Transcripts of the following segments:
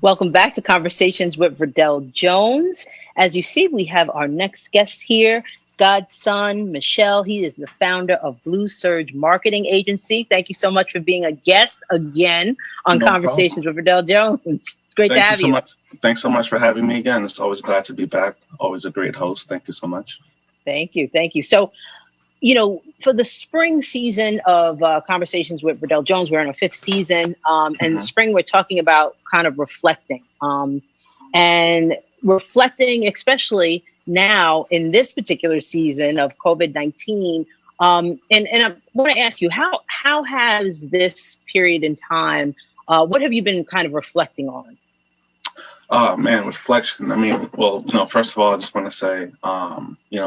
Welcome back to Conversations with Verdel Jones. As you see, we have our next guest here, God's son, Michelle. He is the founder of Blue Surge Marketing Agency. Thank you so much for being a guest again on No problem. Conversations with Verdel Jones. It's great to Thank you have so you. much. Thanks so much for having me again. It's always glad to be back. Always a great host. Thank you so much. Thank you. Thank you. So, for the spring season of Conversations with Verdel Jones, we're in our fifth season. And in spring, we're talking about kind of reflecting. And reflecting, especially now in this particular season of COVID-19. And I want to ask you, how has this period in time, what have you been kind of reflecting on? Oh man, reflection. I mean, well, first of all, I just want to say,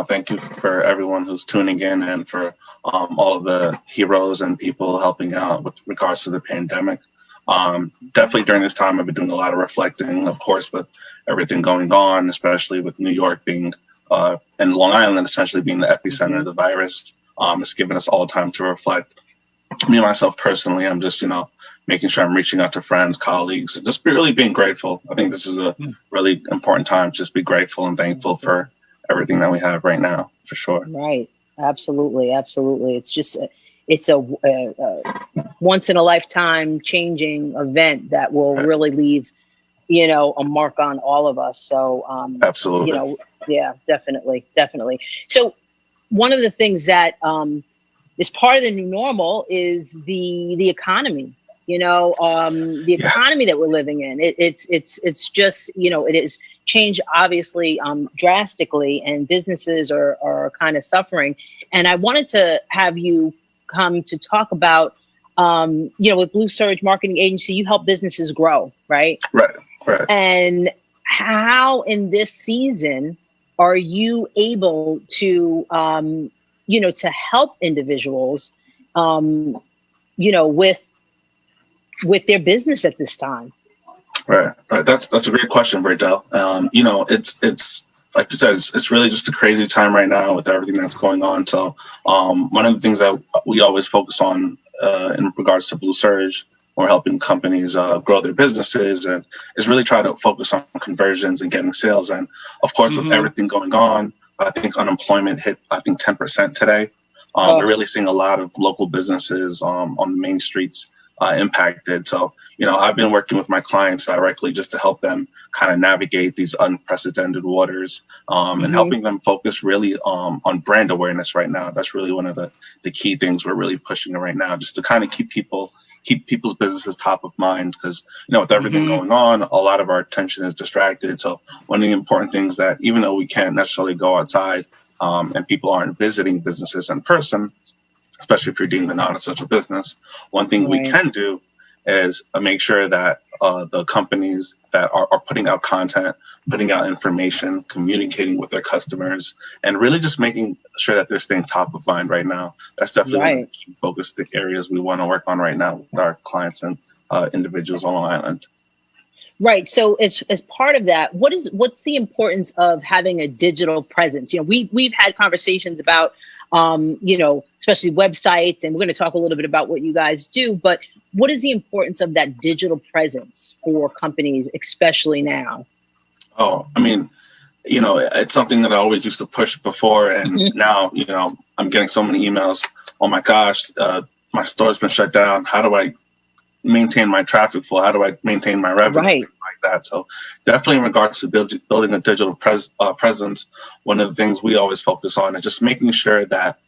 thank you for everyone who's tuning in and for all of the heroes and people helping out with regards to the pandemic. Definitely during this time, I've been doing a lot of reflecting, of course, with everything going on, especially with New York being and Long Island essentially being the epicenter of the virus. It's given us all time to reflect. Me, myself personally, I'm just, making sure I'm reaching out to friends, colleagues, and just really being grateful. I think this is a really important time to just be grateful and thankful for everything that we have right now, for sure. Right. Absolutely. Absolutely. It's just, it's a once in a lifetime changing event that will really leave, a mark on all of us. So, Absolutely. Yeah, definitely. Definitely. So one of the things that is part of the new normal is the economy. The economy that we're living in. It's just, it has changed obviously drastically, and businesses are kind of suffering. And I wanted to have you come to talk about, with Blue Surge Marketing Agency, you help businesses grow, right? Right. And how in this season are you able to, to help individuals, with their business at this time? Right. That's a great question, Verdel. It's like you said, it's really just a crazy time right now with everything that's going on. So one of the things that we always focus on in regards to Blue Surge, we're helping companies grow their businesses, and is really try to focus on conversions and getting sales. And of course, with everything going on, I think unemployment hit 10% today. We're really seeing a lot of local businesses on the main streets impacted. So, I've been working with my clients directly just to help them kind of navigate these unprecedented waters, and helping them focus really on brand awareness right now. That's really one of the key things we're really pushing right now, just to kind of keep people's businesses top of mind, because with everything going on, a lot of our attention is distracted. So one of the important things that, even though we can't necessarily go outside and people aren't visiting businesses in person, especially if you're deemed a non-essential business, one thing we can do is make sure that the companies that are putting out content, putting out information, communicating with their customers, and really just making sure that they're staying top of mind right now. That's definitely one of the key focus areas we want to work on right now with our clients and individuals on Long Island. Right. So as part of that, what's the importance of having a digital presence? We've had conversations about especially websites, and we're going to talk a little bit about what you guys do, but what is the importance of that digital presence for companies, especially now? Oh, I mean, it's something that I always used to push before, and now, I'm getting so many emails. Oh my gosh, my store's been shut down. How do I maintain my traffic flow? How do I maintain my revenue? Things like that. So definitely in regards to building a digital presence, one of the things we always focus on is just making sure that,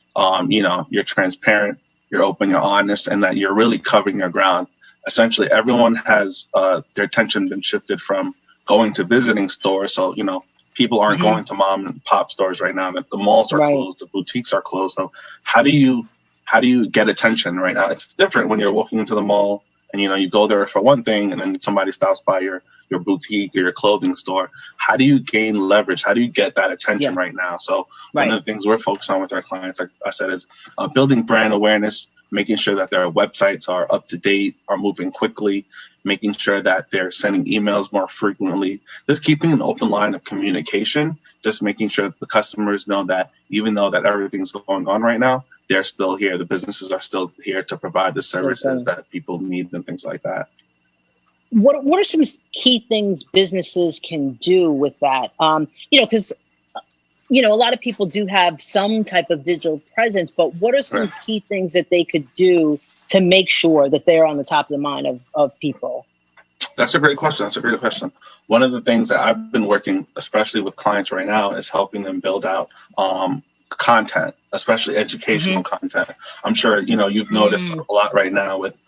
you're transparent, you're open, you're honest, and that you're really covering your ground. Essentially, everyone has their attention been shifted from going to visiting stores. So, people aren't going to mom and pop stores right now. That the malls are closed, the boutiques are closed. So how do you get attention right now? It's different when you're walking into the mall and, you go there for one thing, and then somebody stops by your boutique or your clothing store. How do you gain leverage? How do you get that attention right now? So one of the things we're focused on with our clients, like I said, is building brand awareness, making sure that their websites are up to date, are moving quickly, making sure that they're sending emails more frequently, just keeping an open line of communication, just making sure that the customers know that even though that everything's going on right now, they're still here. The businesses are still here to provide the services that people need and things like that. what are some key things businesses can do with that? Because a lot of people do have some type of digital presence, but what are some key things that they could do to make sure that they're on the top of the mind of people? That's a great question. One of the things that I've been working, especially with clients right now, is helping them build out content, especially educational content. I'm sure, you've noticed a lot right now with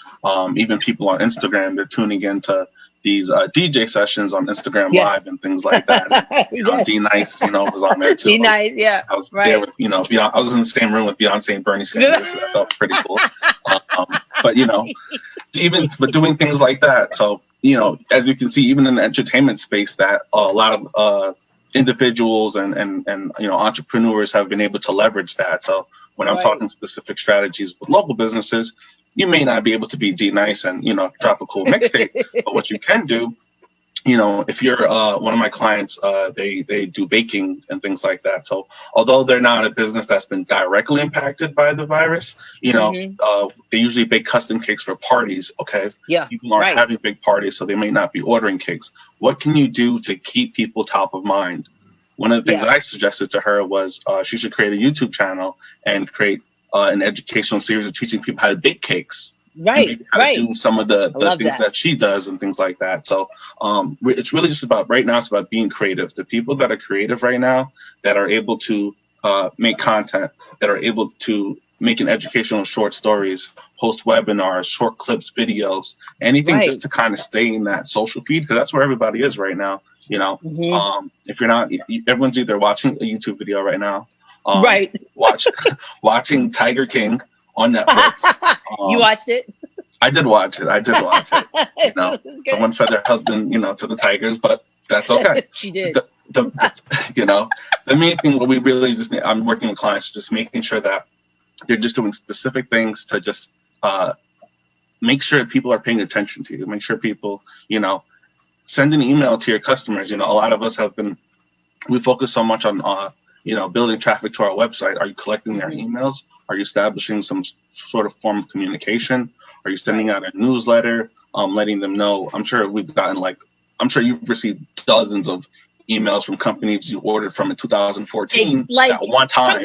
even people on Instagram, they're tuning into these DJ sessions on Instagram Live and things like that. And, D Nice, was on there too. D Nice, yeah. I was there with, I was in the same room with Beyonce and Bernie Sanders, so that felt pretty cool. But doing things like that. So, as you can see, even in the entertainment space, that a lot of individuals and entrepreneurs have been able to leverage that. So when I'm talking specific strategies with local businesses, you may not be able to be D Nice and drop a cool mixtape, but what you can do, if you're one of my clients, they do baking and things like that. So although they're not a business that's been directly impacted by the virus, they usually bake custom cakes for parties. Okay. Yeah. People aren't having big parties, so they may not be ordering cakes. What can you do to keep people top of mind? One of the things I suggested to her was she should create a YouTube channel and create an educational series of teaching people how to bake cakes. Right. How to do some of the things that she does and things like that. So it's really just about right now. It's about being creative. The people that are creative right now, that are able to make content, that are able to make an educational short stories, host webinars, short clips, videos, anything just to kind of stay in that social feed, because that's where everybody is right now. If you're not, everyone's either watching a YouTube video right now, watching Tiger King on Netflix. You watched it? I did watch it. Someone fed their husband, to the tigers, but that's okay. She did. The main thing what we really just need, I'm working with clients, just making sure that they're just doing specific things to just make sure people are paying attention to you. Make sure people, send an email to your customers. A lot of us we focus so much on building traffic to our website. Are you collecting their emails? Are you establishing some sort of form of communication? Are you sending out a newsletter, letting them know? I'm sure you've received dozens of emails from companies you ordered from in 2014 at one time.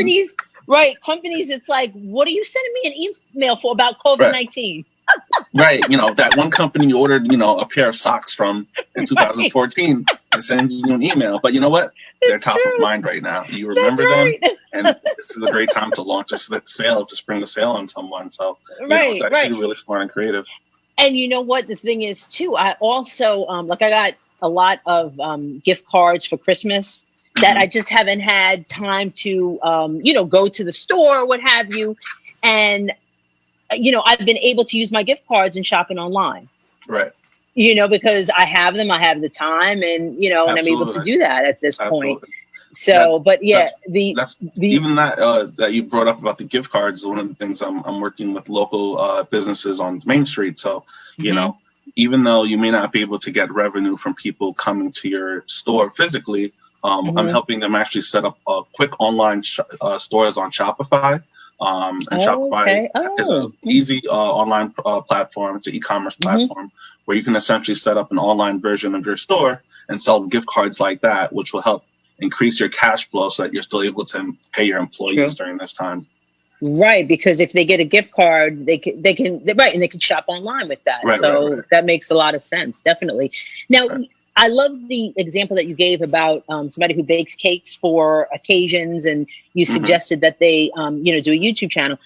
Companies, it's like, what are you sending me an email for about COVID-19? Right. That one company you ordered, a pair of socks from in 2014 and sends you an email. But you know what? They're top of mind right now. You remember them, and this is a great time to launch a sale, to spring the sale on someone. So it's actually really smart and creative. And you know what? The thing is, too, I also, I got a lot of gift cards for Christmas that I just haven't had time to, go to the store or what have you. And I've been able to use my gift cards and shopping online. Right. Because I have them, I have the time, and and I'm able to do that at this point. So, even that you brought up about the gift cards is one of the things I'm working with local businesses on Main Street. So, even though you may not be able to get revenue from people coming to your store physically, I'm helping them actually set up quick online stores on Shopify. And Shopify is an easy online platform. It's an e-commerce platform where you can essentially set up an online version of your store and sell gift cards like that, which will help increase your cash flow so that you're still able to pay your employees during this time. Right, because if they get a gift card, they can shop online with that. Right. That makes a lot of sense, definitely. Now, I love the example that you gave about somebody who bakes cakes for occasions, and you suggested that they, do a YouTube channel.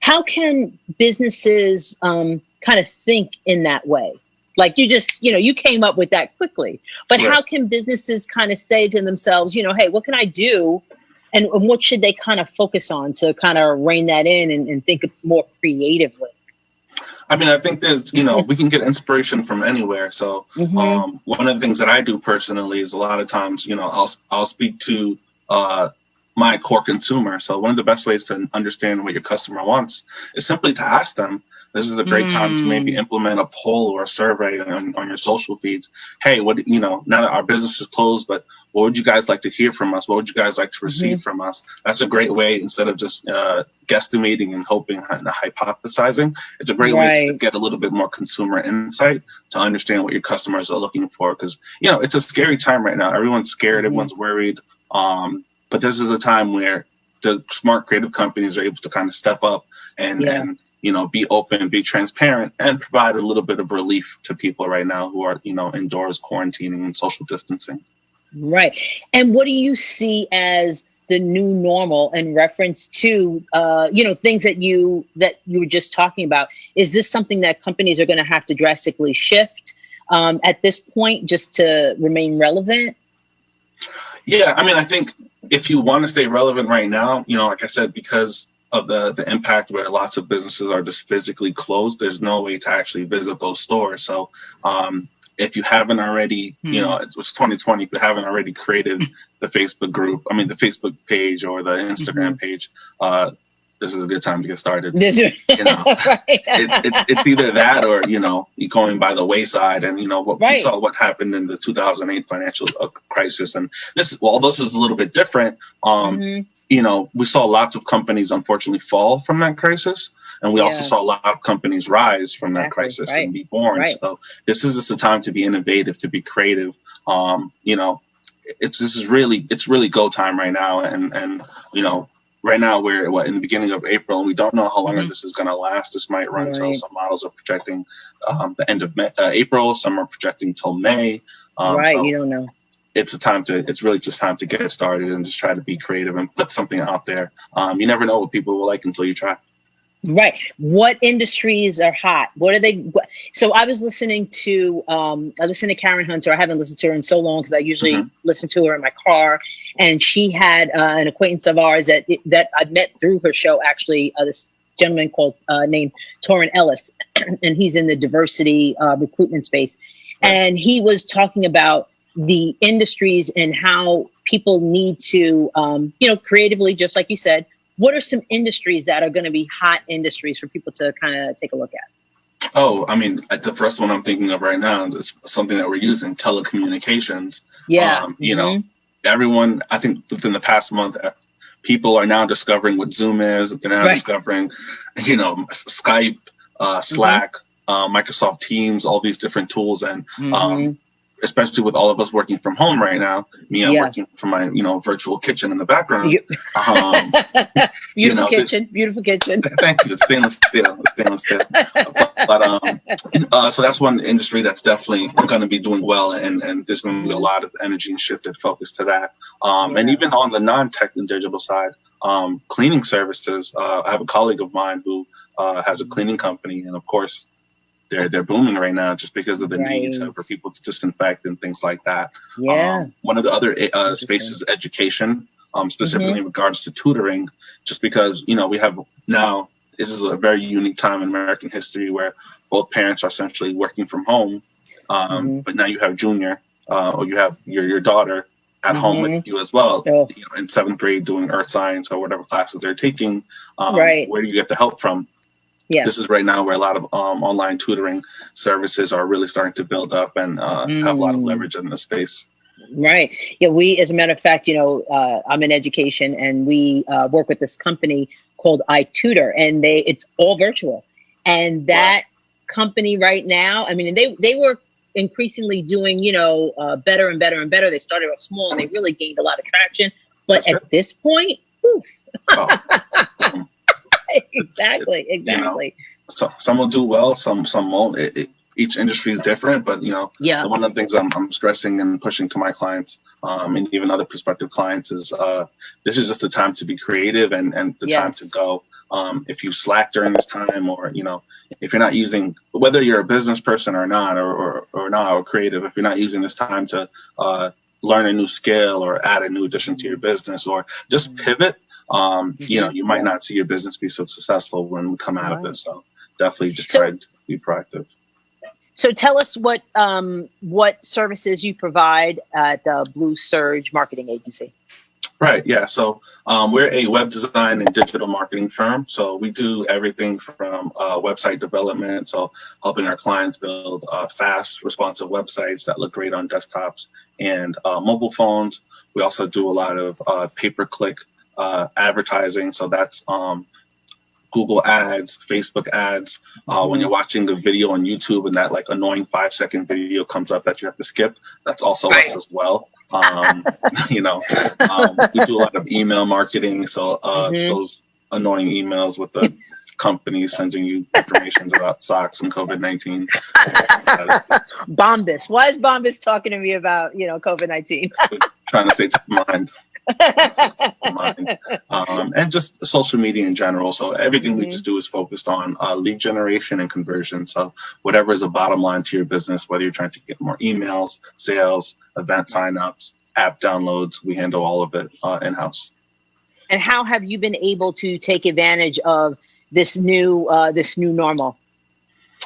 How can businesses kind of think in that way? Like you just, you came up with that quickly, but how can businesses kind of say to themselves, hey, what can I do? And what should they kind of focus on to kind of rein that in and think more creatively? I mean, I think there's, we can get inspiration from anywhere. So one of the things that I do personally is a lot of times, I'll speak to my core consumer. So one of the best ways to understand what your customer wants is simply to ask them, This is a great time to maybe implement a poll or a survey on your social feeds. Hey, what, now that our business is closed, but what would you guys like to hear from us? What would you guys like to receive from us? That's a great way, instead of just guesstimating and hoping and hypothesizing. It's a great way just to get a little bit more consumer insight to understand what your customers are looking for. Because, it's a scary time right now. Everyone's scared. Everyone's worried. But this is a time where the smart creative companies are able to kind of step up and be open, be transparent, and provide a little bit of relief to people right now who are, indoors quarantining and social distancing. Right. And what do you see as the new normal in reference to, things that you were just talking about? Is this something that companies are going to have to drastically shift at this point just to remain relevant? Yeah, I think if you want to stay relevant right now, like I said, because of the impact where lots of businesses are just physically closed, there's no way to actually visit those stores. So if you haven't already, it's 2020, if you haven't already created the Facebook group, the Facebook page or the Instagram page, this is a good time to get started. It's either that or, you're going by the wayside. And, we saw what happened in the 2008 financial crisis. And this is a little bit different. We saw lots of companies, unfortunately, fall from that crisis. And we also saw a lot of companies rise from that crisis and be born. So this is just a time to be innovative, to be creative. It's really go time right now. And right now we're in the beginning of April, and we don't know how long this is going to last. This might run until some models are projecting the end of April. Some are projecting till May. So you don't know. It's really just time to get started and just try to be creative and put something out there. You never know what people will like until you try. Right. What industries are hot? What are they? So I was listening to, Karen Hunter. I haven't listened to her in so long because I usually listen to her in my car. And she had an acquaintance of ours that I met through her show, actually, this gentleman named Torrin Ellis, and he's in the diversity recruitment space. And he was talking about the industries and how people need to, creatively, just like you said. What are some industries that are going to be hot industries for people to kind of take a look at? Oh, the first one I'm thinking of right now is something that we're using, telecommunications. Yeah. Everyone, I think within the past month, people are now discovering what Zoom is. They're now discovering, Skype, Slack, Microsoft Teams, all these different tools. And especially with all of us working from home right now, I'm working from my, virtual kitchen in the background. Beautiful kitchen. Thank you. It's stainless steel. But so that's one industry that's definitely going to be doing well, and there's going to be a lot of energy and shifted focus to that. And even on the non-tech and digital side, cleaning services. I have a colleague of mine who has a cleaning company, and of course, they're booming right now just because of the needs for people to disinfect and things like that. One of the other spaces, education, specifically in regards to tutoring, just because, we have now, this is a very unique time in American history where both parents are essentially working from home. But now you have Junior, or you have your daughter at home with you as well, in 7th grade doing earth science or whatever classes they're taking. Where do you get the help from? This is right now where a lot of online tutoring services are really starting to build up and have a lot of leverage in the space. Right. Yeah. We, as a matter of fact, I'm in education, and we work with this company called iTutor, and it's all virtual. And that company right now, they were increasingly doing, better and better and better. They started off small and they really gained a lot of traction. But at this point, Exactly. So some will do well, some won't. Each industry is different, but one of the things I'm stressing and pushing to my clients, and even other prospective clients, is this is just the time to be creative and the time to go. If you slack during this time, or if you're not using, whether you're a business person or not, or creative, if you're not using this time to learn a new skill or add a new addition to your business, or just pivot. You might not see your business be so successful when we come out of this. So definitely just try to be proactive. So tell us what services you provide at Blue Surge Marketing Agency. Right. Yeah. So we're a web design and digital marketing firm. So we do everything from website development, so helping our clients build fast, responsive websites that look great on desktops and mobile phones. We also do a lot of pay-per-click advertising. So that's Google ads, Facebook ads. When you're watching the video on YouTube and that like annoying 5-second video comes up that you have to skip, that's also Right. us as well. You know, we do a lot of email marketing. So those annoying emails with the companies sending you information about stocks and COVID-19. Bombas. Why is Bombas talking to me about, COVID-19? Trying to stay top of mind. And just social media in general. So everything we just do is focused on lead generation and conversion. So whatever is a bottom line to your business, whether you're trying to get more emails, sales, event signups, app downloads, we handle all of it in-house. And how have you been able to take advantage of this new normal?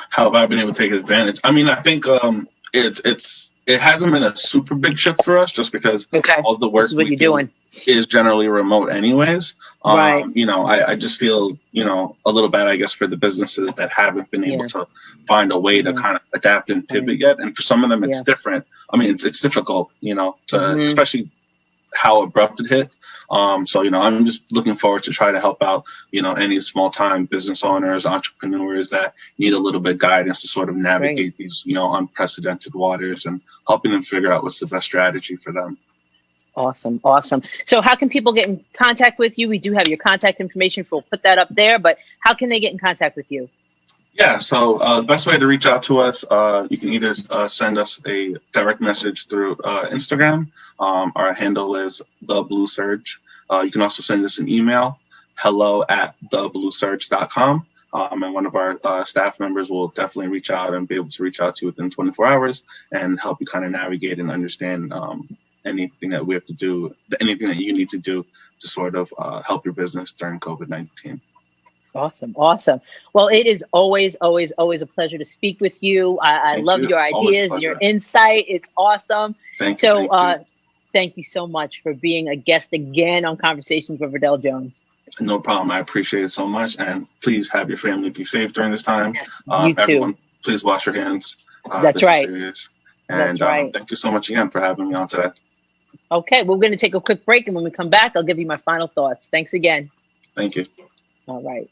How have I been able to take advantage? I mean, I think it hasn't been a super big shift for us just because all the work we do is generally remote anyways. Right. I just feel, a little bad, I guess, for the businesses that haven't been able to find a way to kind of adapt and pivot yet. And for some of them, it's different. I mean, it's difficult, especially how abrupt it hit. So, I'm just looking forward to try to help out, any small time business owners, entrepreneurs that need a little bit of guidance to sort of navigate these, unprecedented waters and helping them figure out what's the best strategy for them. Awesome. Awesome. So how can people get in contact with you? We do have your contact information. We'll put that up there, but how can they get in contact with you? Yeah, so the best way to reach out to us, you can either send us a direct message through Instagram. Our handle is The Blue Surge. You can also send us an email, hello@thebluesurge.com. And one of our staff members will definitely reach out and be able to reach out to you within 24 hours and help you kind of navigate and understand anything that we have to do, anything that you need to do to sort of help your business during COVID-19. Awesome. Awesome. Well, it is always, always, always a pleasure to speak with you. I love your ideas, your insight. It's awesome. Thank you. Thank you so much for being a guest again on Conversations with Verdel Jones. No problem. I appreciate it so much. And please have your family be safe during this time. Yes, you too. Everyone, please wash your hands. That's right. And thank you so much again for having me on today. Okay, we're going to take a quick break. And when we come back, I'll give you my final thoughts. Thanks again. Thank you. All right.